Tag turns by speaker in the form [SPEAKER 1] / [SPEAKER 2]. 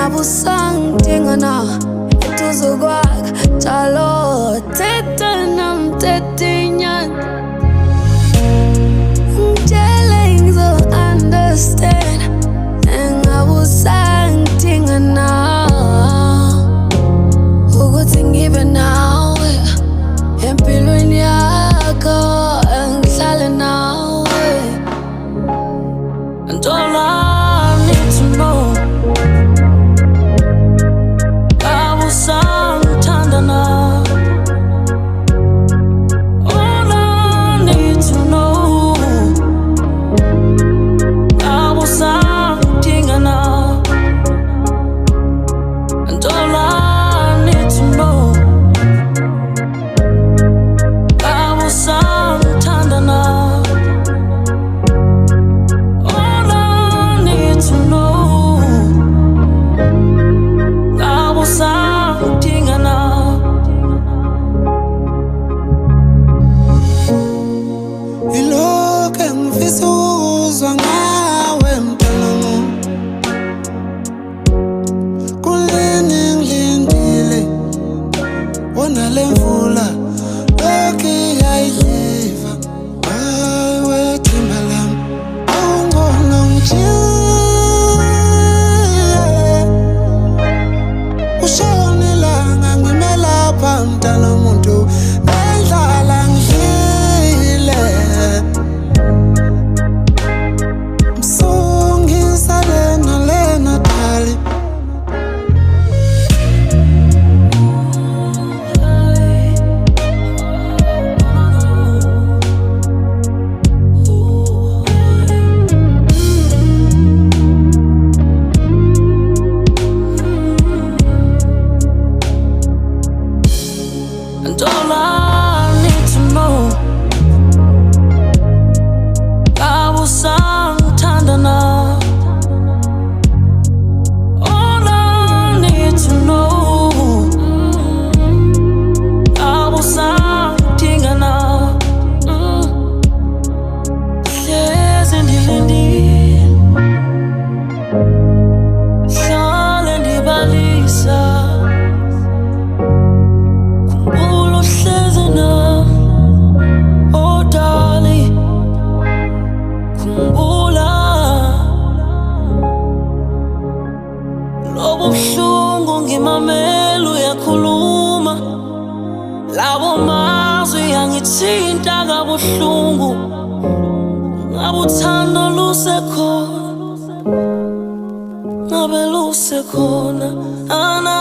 [SPEAKER 1] Engabusangidingana eduzukwakha njalo thetha nam tethinyana ngitshele ngizo-understand engabusangidingana ukuthi ngibe nawe empilweni yakho ngihlale nawe and all I need to know ngabusangithandana all I need to know ngabusangidingana and all I need to know ngabusangithandana all I need to know ngabusangidingana
[SPEAKER 2] ilokhu engifisa ukuzwa ngawe mntanami kulini ngilindile wona le mvula lokhu iyayidliva hayiwe themba lami awungcono ngijiye ushone ilanga ngime lapha mntana muntu ngendlala ngidlile msungisa lena dali
[SPEAKER 1] and all I need to know ngabusangithandana all I need to know ngabusangidingana hlezi ndilindile hlale ndibalisa khumbula uhlezi nami oh darling khumbula lobu buhlungu ngimamela uyakhuluma labo mazwi yangithinta kabuhlungu ngabe uthando lusekhona ngabe lusekhona ana